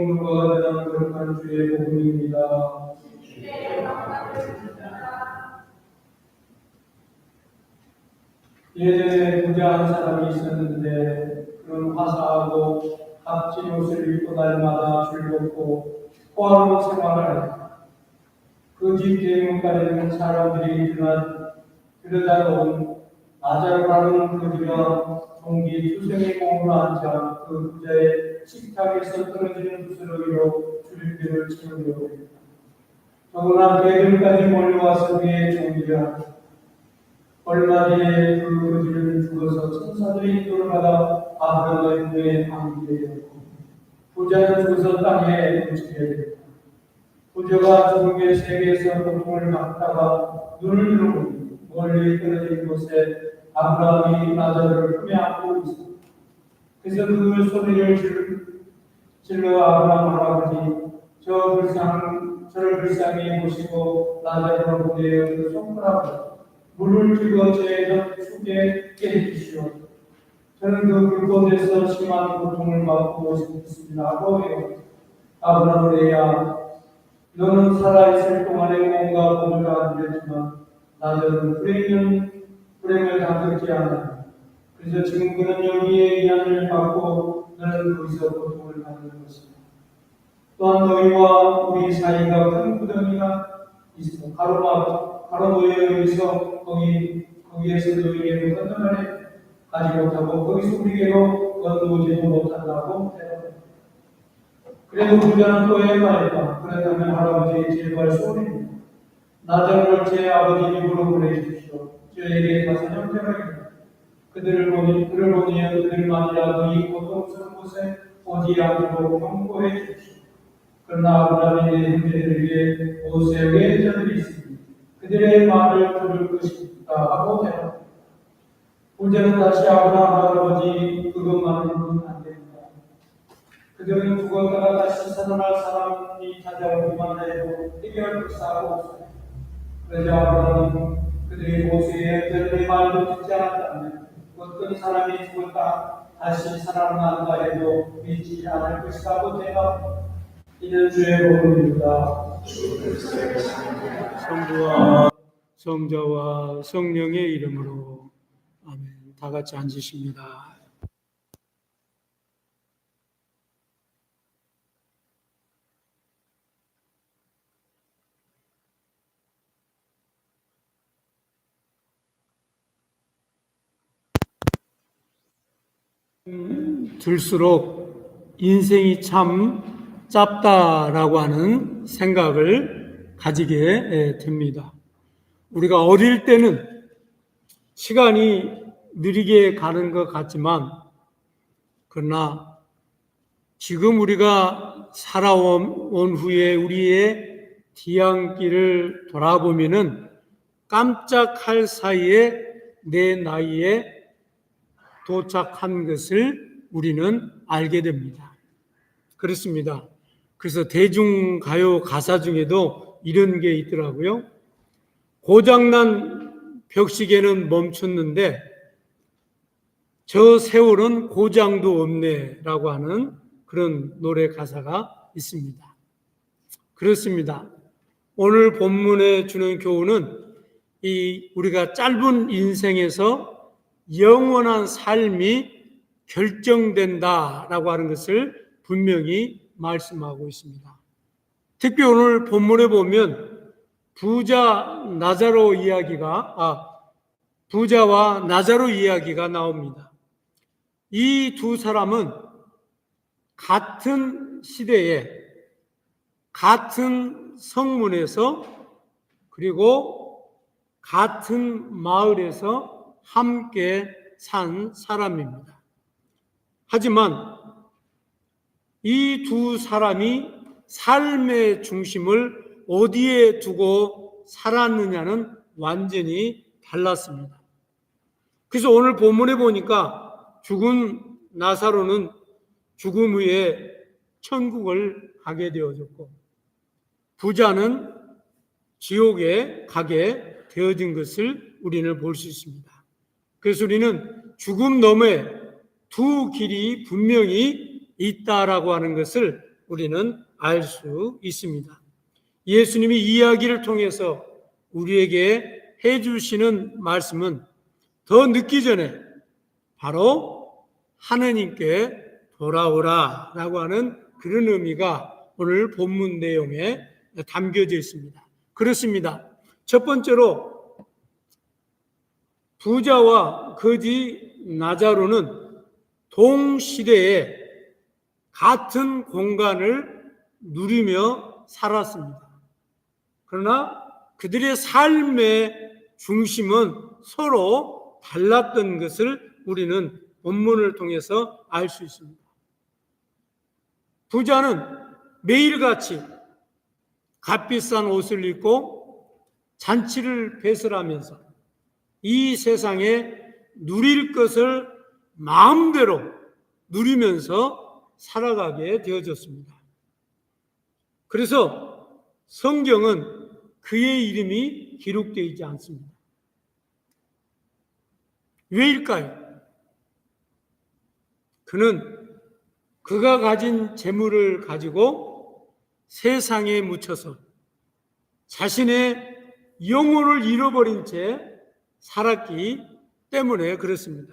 모든 것과 대한 거룩한 주의 복음입니다. 예전에 부자한 사람이 있었는데 그는 화사하고 값진 옷을 입고 날마다 즐겁고 호화로운 생활을 했다. 그 집 대문간에는 사람들이 들여다본 나자로라는 그지가 종기 투성이 공으로 앉아 그 부자의 식탁에서 떨어지는 부스러기로 줄기를 채우려고 했다. 더구나 개들까지 몰려와서 그의 종기가 얼마 뒤에 그 그지는 죽어서 천사들의 인도를 받아 아브라함의 부에 안기게 되었고 부자는 죽어서 땅에 묻히게 되었다. 부자가 죽음의 세계에서 고통을 받다가 눈을 들어보니 멀리 떨어진 곳에 아브라함이 나자로를 품에 안고 있었다. 그래서 그 소리를 질러 아브라함 할아버지 저를 불쌍히 보시고 나자로를 보내어 그 손가락으로 물을 찍어 제 죽게 깨주시오. 저는 그 그곳에서 심한 고통을 받고 싶습니다 하고 해요. 아브라함을 해야 너는 살아있을 동안에 온갖 복을 다 누렸지만 나저는 불행을 당하지 않았다. 그래서 지금 그는 여기에 위안을 받고 너는 거기서 고통을 받는 것이다. 또한 너희와 우리 사이가 큰 구덩이가 있어 가로모여 있어 거기에서 너희에게 건너가래 가지 못하고 거기서 우리에게로 건너오지도 못한다고 대답했다. 그래도 부자는 또 말했다. 그렇다면 할아버지 제발 소리입니다. 나자로를 제 아버지 집으로 보내주십시오. 저에게 가서 형제가 그들을 보니 그들만이라도 이 고통스러운 곳에 오지 않도록 경고해 주십시오. 그러나 아브라함이 내 형제들에게 옷에 외자들이 있으니 그들의 말을 들을 것이다 하고 대답했다. 부자는 다시 아브라함 할아버지 그것만으로는 안 됩니다. 그들은 죽었다가 다시 살아날 사람이 찾아오기만 해도 해결할 것이라고 없어요. 그러자 아브라함은 그들이 모세의 그들의 말도 듣지 않았다면 어떤 사람이 죽었다 다시 살아난다 해도 믿지 않을 것이라고 대답합니다. 이는 주의 복음입니다. 성부와 성자와 성령의 이름으로 아멘. 다 같이 앉으십니다. 들수록 인생이 참 짧다라고 하는 생각을 가지게 됩니다. 우리가 어릴 때는 시간이 느리게 가는 것 같지만 그러나 지금 우리가 살아온 후에 우리의 뒤안길을 돌아보면은 깜짝할 사이에 내 나이에 도착한 것을 우리는 알게 됩니다. 그렇습니다. 그래서 대중가요 가사 중에도 이런 게 있더라고요. 고장난 벽시계는 멈췄는데 저 세월은 고장도 없네 라고 하는 그런 노래 가사가 있습니다. 그렇습니다. 오늘 본문에 주는 교훈은 우리가 짧은 인생에서 영원한 삶이 결정된다라고 하는 것을 분명히 말씀하고 있습니다. 특히 오늘 본문에 보면 부자와 나자로 이야기가 나옵니다. 이 두 사람은 같은 시대에 같은 성문에서 그리고 같은 마을에서 함께 산 사람입니다. 하지만 이 두 사람이 삶의 중심을 어디에 두고 살았느냐는 완전히 달랐습니다. 그래서 오늘 본문에 보니까 죽은 나사로는 죽음 후에 천국을 가게 되어졌고 부자는 지옥에 가게 되어진 것을 우리는 볼 수 있습니다. 그래서 우리는 죽음 너머에 두 길이 분명히 있다라고 하는 것을 우리는 알 수 있습니다. 예수님이 이야기를 통해서 우리에게 해주시는 말씀은 더 늦기 전에 바로 하느님께 돌아오라 라고 하는 그런 의미가 오늘 본문 내용에 담겨져 있습니다. 그렇습니다. 첫 번째로 부자와 거지 나자로는 동시대에 같은 공간을 누리며 살았습니다. 그러나 그들의 삶의 중심은 서로 달랐던 것을 우리는 본문을 통해서 알 수 있습니다. 부자는 매일같이 값비싼 옷을 입고 잔치를 배설하면서 이 세상에 누릴 것을 마음대로 누리면서 살아가게 되어졌습니다. 그래서 성경은 그의 이름이 기록되어 있지 않습니다. 왜일까요? 그는 그가 가진 재물을 가지고 세상에 묻혀서 자신의 영혼을 잃어버린 채 살았기 때문에 그렇습니다.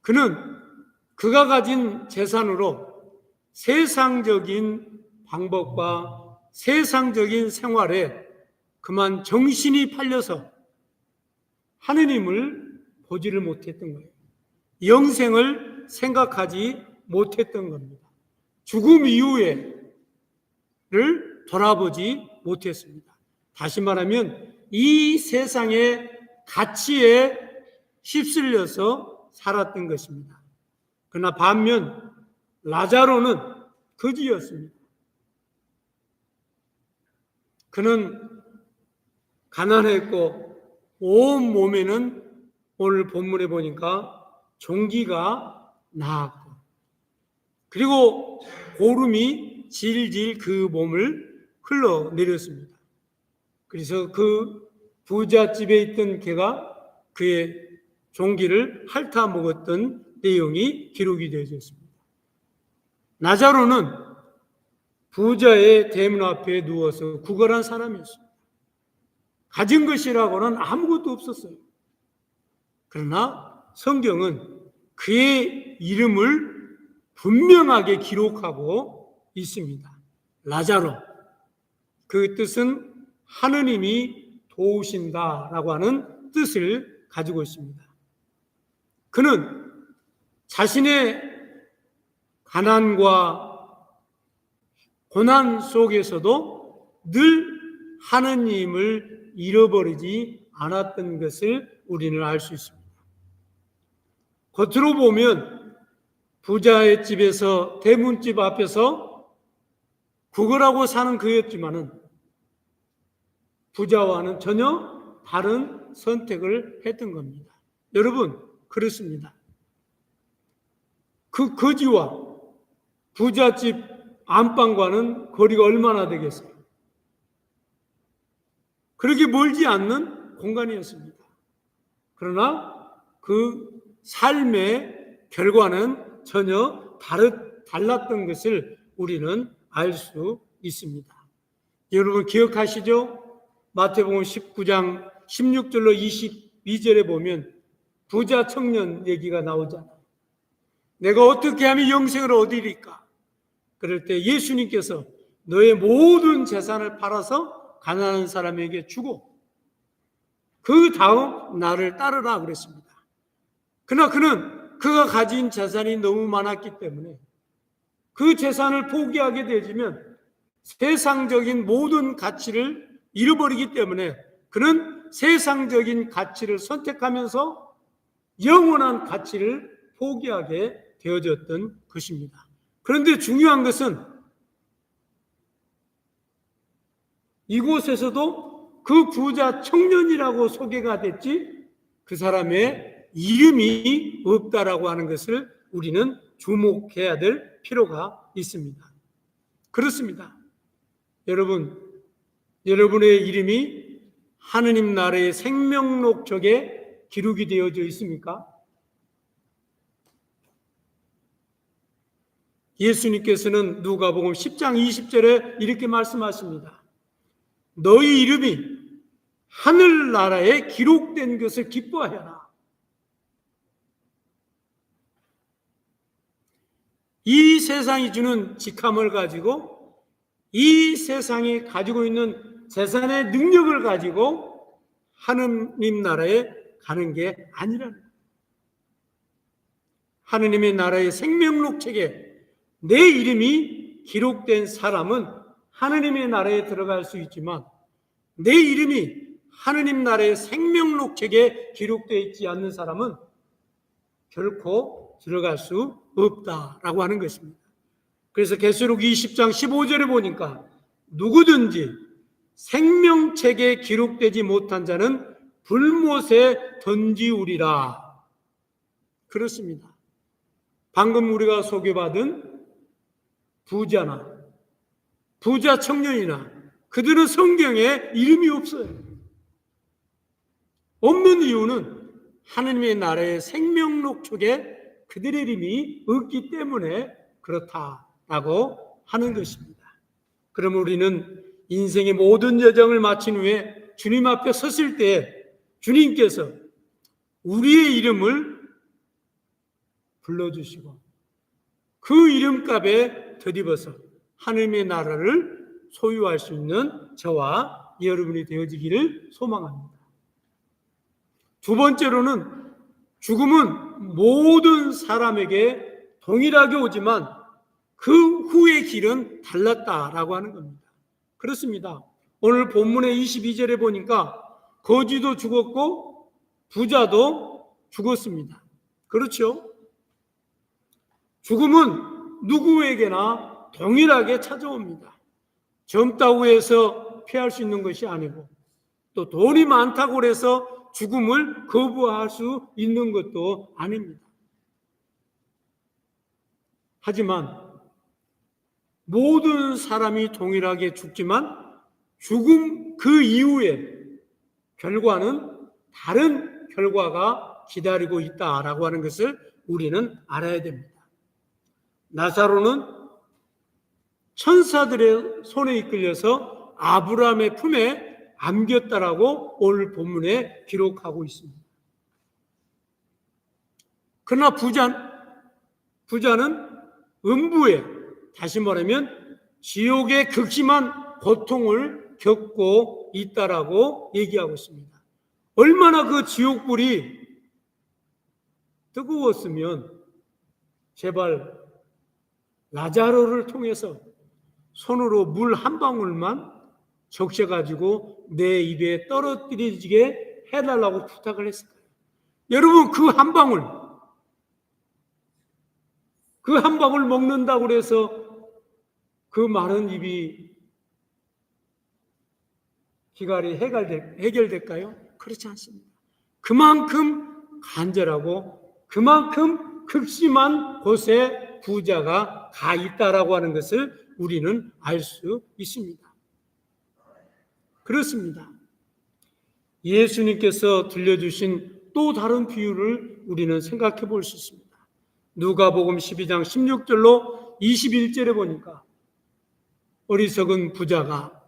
그는 그가 가진 재산으로 세상적인 방법과 세상적인 생활에 그만 정신이 팔려서 하느님을 보지를 못했던 거예요. 영생을 생각하지 못했던 겁니다. 죽음 이후에를 돌아보지 못했습니다. 다시 말하면 이 세상의 가치에 휩쓸려서 살았던 것입니다. 그러나 반면 라자로는 거지였습니다. 그는 가난했고 온 몸에는 오늘 본문에 보니까 종기가 나았고 그리고 고름이 질질 그 몸을 흘러내렸습니다. 그래서 그 부잣집에 있던 개가 그의 종기를 핥아 먹었던 내용이 기록이 되어져 있습니다. 나자로는 부자의 대문 앞에 누워서 구걸한 사람이었습니다. 가진 것이라고는 아무것도 없었어요. 그러나 성경은 그의 이름을 분명하게 기록하고 있습니다. 라자로. 그 뜻은 하느님이 도우신다라고 하는 뜻을 가지고 있습니다. 그는 자신의 가난과 고난 속에서도 늘 하느님을 잃어버리지 않았던 것을 우리는 알 수 있습니다. 겉으로 보면 부자의 집에서 대문집 앞에서 구걸하고 사는 그였지만은 부자와는 전혀 다른 선택을 했던 겁니다. 여러분, 그렇습니다. 그 거지와 부잣집 안방과는 거리가 얼마나 되겠어요? 그렇게 멀지 않는 공간이었습니다. 그러나 그 삶의 결과는 전혀 달랐던 것을 우리는 알 수 있습니다. 여러분 기억하시죠? 마태복음 19장 16절로 22절에 보면 부자 청년 얘기가 나오잖아요. 내가 어떻게 하면 영생을 얻으리까? 그럴 때 예수님께서 너의 모든 재산을 팔아서 가난한 사람에게 주고 그 다음 나를 따르라 그랬습니다. 그러나 그는 그가 가진 재산이 너무 많았기 때문에 그 재산을 포기하게 되지면 세상적인 모든 가치를 잃어버리기 때문에 그는 세상적인 가치를 선택하면서 영원한 가치를 포기하게 되어졌던 것입니다. 그런데 중요한 것은 이곳에서도 그 부자 청년이라고 소개가 됐지 그 사람의 이름이 없다라고 하는 것을 우리는 주목해야 될 필요가 있습니다. 그렇습니다. 여러분, 여러분의 이름이 하느님 나라의 생명록적에 기록이 되어져 있습니까? 예수님께서는 누가복음 10장 20절에 이렇게 말씀하십니다. 너희 이름이 하늘나라에 기록된 것을 기뻐하여라. 이 세상이 주는 직함을 가지고 이 세상이 가지고 있는 재산의 능력을 가지고 하느님 나라에 가는 게 아니라는 거예요. 하느님의 나라의 생명록 책에 내 이름이 기록된 사람은 하느님의 나라에 들어갈 수 있지만 내 이름이 하느님 나라의 생명록 책에 기록되어 있지 않는 사람은 결코 들어갈 수 없다라고 하는 것입니다. 그래서 계시록 20장 15절에 보니까 누구든지 생명책에 기록되지 못한 자는 불못에 던지우리라. 그렇습니다. 방금 우리가 소개받은 부자나 부자 청년이나 그들은 성경에 이름이 없어요. 없는 이유는 하느님의 나라의 생명록 속에 그들의 이름이 없기 때문에 그렇다라고 하는 것입니다. 그럼 우리는 인생의 모든 여정을 마친 후에 주님 앞에 섰을 때 주님께서 우리의 이름을 불러주시고 그 이름값에 덧입어서 하느님의 나라를 소유할 수 있는 저와 여러분이 되어지기를 소망합니다. 두 번째로는 죽음은 모든 사람에게 동일하게 오지만 그 후의 길은 달랐다라고 하는 겁니다. 그렇습니다. 오늘 본문의 22절에 보니까 거지도 죽었고 부자도 죽었습니다. 그렇죠? 죽음은 누구에게나 동일하게 찾아옵니다. 젊다고 해서 피할 수 있는 것이 아니고 또 돈이 많다고 해서 죽음을 거부할 수 있는 것도 아닙니다. 하지만 모든 사람이 동일하게 죽지만 죽음 그 이후에 결과는 다른 결과가 기다리고 있다라고 하는 것을 우리는 알아야 됩니다. 나사로는 천사들의 손에 이끌려서 아브라함의 품에 안겼다라고 오늘 본문에 기록하고 있습니다. 그러나 부자는 음부에, 다시 말하면 지옥의 극심한 고통을 겪고 있다라고 얘기하고 있습니다. 얼마나 그 지옥불이 뜨거웠으면 제발 라자로를 통해서 손으로 물 한 방울만 적셔가지고 내 입에 떨어뜨리게 해달라고 부탁을 했을까요? 여러분 그 한 방울 먹는다고 해서 그 마른 입이 기갈이 해결될까요? 그렇지 않습니다. 그만큼 간절하고 그만큼 극심한 곳에 부자가 가 있다라고 하는 것을 우리는 알 수 있습니다. 그렇습니다. 예수님께서 들려주신 또 다른 비유를 우리는 생각해 볼 수 있습니다. 누가복음 12장 16절로 21절에 보니까 어리석은 부자가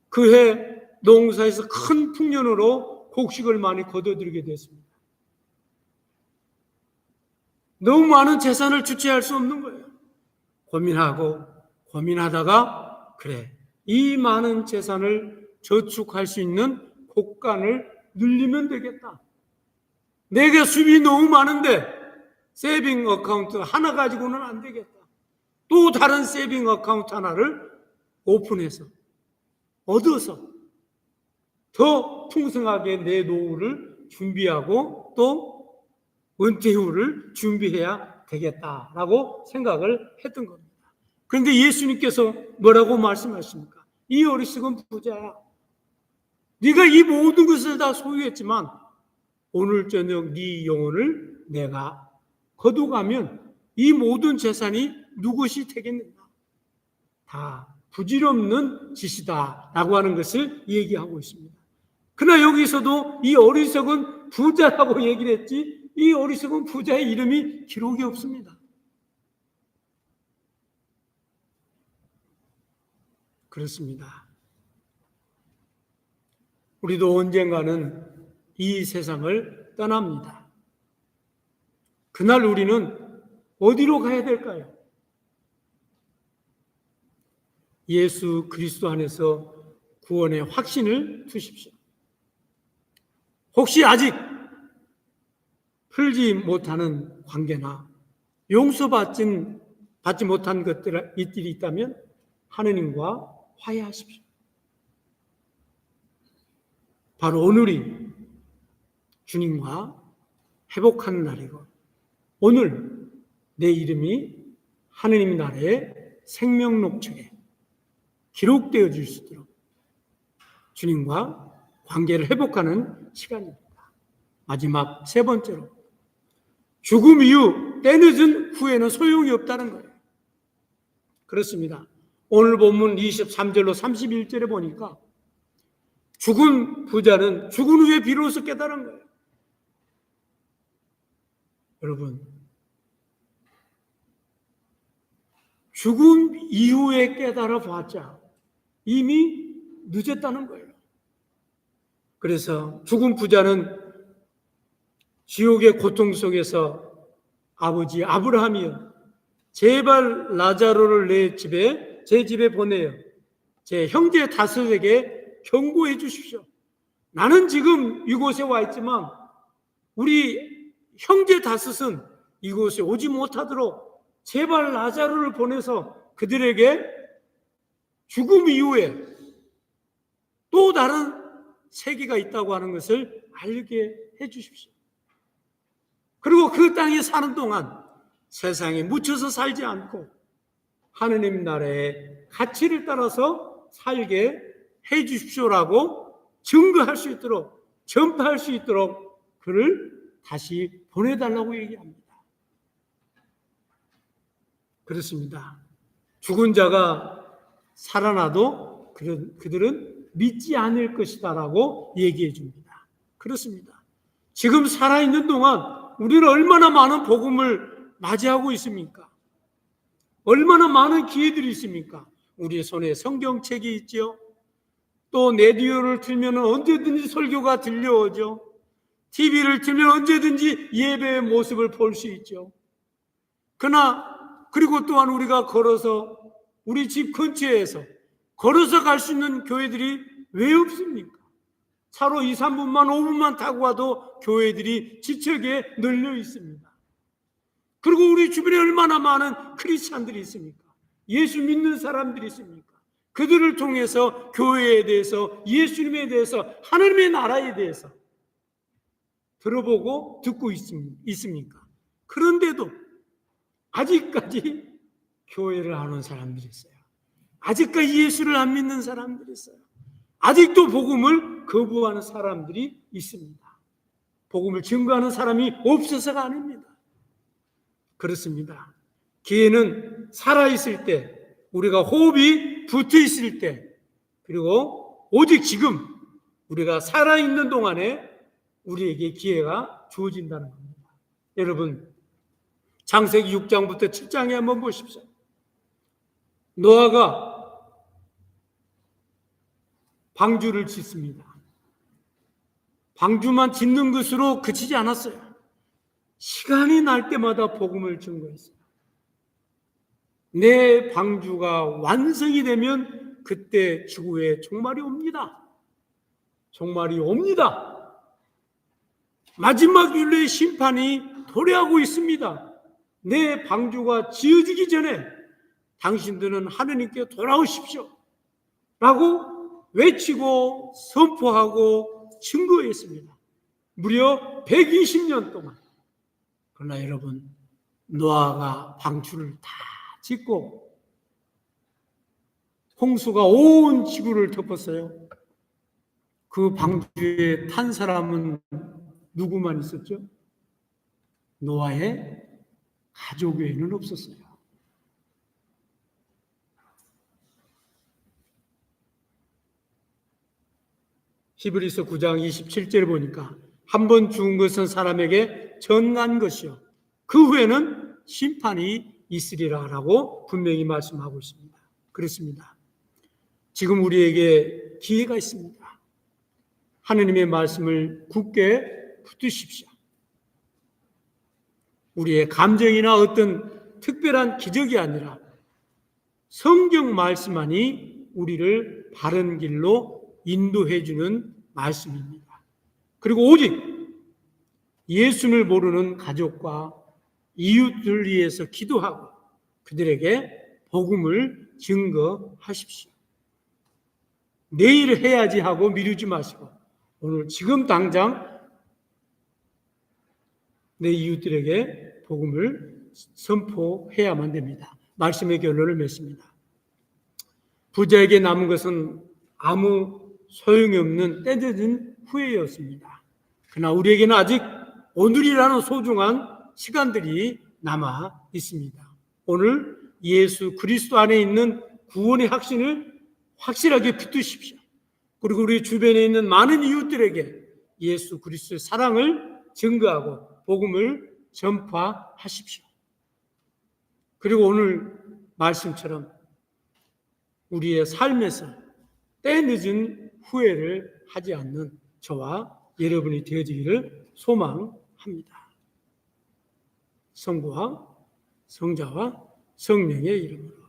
그해 농사에서 큰 풍년으로 곡식을 많이 거둬들이게 됐습니다. 너무 많은 재산을 주체할 수 없는 거예요. 고민하다가 그래, 이 많은 재산을 저축할 수 있는 곳간을 늘리면 되겠다. 내게 수입이 너무 많은데 세이빙 어카운트 하나 가지고는 안 되겠다. 또 다른 세이빙 어카운트 하나를 오픈해서 얻어서 더 풍성하게 내 노후를 준비하고 또 은퇴 후를 준비해야 되겠다라고 생각을 했던 겁니다. 그런데 예수님께서 뭐라고 말씀하십니까? 이 어리석은 부자야, 네가 이 모든 것을 다 소유했지만 오늘 저녁 네 영혼을 내가 거두가면 이 모든 재산이 누구시 되겠는가? 다 부질없는 짓이다 라고 하는 것을 얘기하고 있습니다. 그러나 여기서도 이 어리석은 부자라고 얘기를 했지 이 어리석은 부자의 이름이 기록이 없습니다. 그렇습니다. 우리도 언젠가는 이 세상을 떠납니다. 그날 우리는 어디로 가야 될까요? 예수 그리스도 안에서 구원의 확신을 두십시오. 혹시 아직 풀지 못하는 관계나 용서받지 못한 것들이 있다면 하느님과 화해하십시오. 바로 오늘이 주님과 회복하는 날이고, 오늘 내 이름이 하느님 나라의 생명록책에 기록되어 줄 수 있도록 주님과 관계를 회복하는 시간입니다. 마지막 세 번째로, 죽음 이후 때늦은 후에는 소용이 없다는 거예요. 그렇습니다. 오늘 본문 23절로 31절에 보니까 죽은 부자는 죽은 후에 비로소 깨달은 거예요. 여러분, 죽음 이후에 깨달아 봤자 이미 늦었다는 거예요. 그래서 죽은 부자는 지옥의 고통 속에서 아버지 아브라함이여, 제발 라자로를 제 집에 보내요. 제 형제 다섯에게 경고해 주십시오. 나는 지금 이곳에 와 있지만 우리 형제 다섯은 이곳에 오지 못하도록 제발 라자로를 보내서 그들에게 죽음 이후에 또 다른 세계가 있다고 하는 것을 알게 해 주십시오. 그리고 그 땅에 사는 동안 세상에 묻혀서 살지 않고 하느님 나라의 가치를 따라서 살게 해 주십시오라고 증거할 수 있도록, 전파할 수 있도록 그를 다시 보내달라고 얘기합니다. 그렇습니다. 죽은 자가 살아나도 그들은 믿지 않을 것이다라고 얘기해 줍니다. 그렇습니다. 지금 살아있는 동안 우리는 얼마나 많은 복음을 맞이하고 있습니까? 얼마나 많은 기회들이 있습니까? 우리의 손에 성경책이 있죠. 또 라디오를 틀면 언제든지 설교가 들려오죠. TV를 틀면 언제든지 예배의 모습을 볼 수 있죠. 그리고 또한 우리가 걸어서 우리 집 근처에서 걸어서 갈 수 있는 교회들이 왜 없습니까? 차로 2, 3분만 5분만 타고 와도 교회들이 지척에 널려 있습니다. 그리고 우리 주변에 얼마나 많은 크리스찬들이 있습니까? 예수 믿는 사람들이 있습니까? 그들을 통해서 교회에 대해서, 예수님에 대해서, 하나님의 나라에 대해서 들어보고 듣고 있습니까? 그런데도 아직까지 교회를 안 온 사람들이 있어요. 아직까지 예수를 안 믿는 사람들이 있어요. 아직도 복음을 거부하는 사람들이 있습니다. 복음을 증거하는 사람이 없어서가 아닙니다. 그렇습니다. 기회는 살아있을 때, 우리가 호흡이 붙어 있을 때, 그리고 오직 지금 우리가 살아있는 동안에 우리에게 기회가 주어진다는 겁니다. 여러분, 창세기 6장부터 7장에 한번 보십시오. 노아가 방주를 짓습니다. 방주만 짓는 것으로 그치지 않았어요. 시간이 날 때마다 복음을 증거했어요. 내 방주가 완성이 되면 그때 지구에 종말이 옵니다. 종말이 옵니다. 마지막 윤례의 심판이 도래하고 있습니다. 내 방주가 지어지기 전에 당신들은 하느님께 돌아오십시오 라고 외치고 선포하고 증거했습니다. 무려 120년 동안. 그러나 여러분, 노아가 방주를 다 짓고 홍수가 온 지구를 덮었어요. 그 방주에 탄 사람은 누구만 있었죠? 노아의 가족 외에는 없었어요. 히브리서 9장 27절에 보니까 한 번 죽은 것은 사람에게 정한 것이요 그 후에는 심판이 있으리라 라고 분명히 말씀하고 있습니다. 그렇습니다. 지금 우리에게 기회가 있습니다. 하느님의 말씀을 굳게 붙드십시오. 우리의 감정이나 어떤 특별한 기적이 아니라 성경 말씀만이 우리를 바른 길로 인도해 주는 말씀입니다. 그리고 오직 예수를 모르는 가족과 이웃들 위해서 기도하고 그들에게 복음을 증거하십시오. 내일 해야지 하고 미루지 마시고 오늘 지금 당장 내 이웃들에게 복음을 선포해야만 됩니다. 말씀의 결론을 맺습니다. 부자에게 남은 것은 아무 소용이 없는 때늦은 후회였습니다. 그러나 우리에게는 아직 오늘이라는 소중한 시간들이 남아 있습니다. 오늘 예수 그리스도 안에 있는 구원의 확신을 확실하게 붙드십시오. 그리고 우리 주변에 있는 많은 이웃들에게 예수 그리스도의 사랑을 증거하고 복음을 전파하십시오. 그리고 오늘 말씀처럼 우리의 삶에서 때늦은 후회를 하지 않는 저와 여러분이 되어지기를 소망합니다. 성부와 성자와 성령의 이름으로.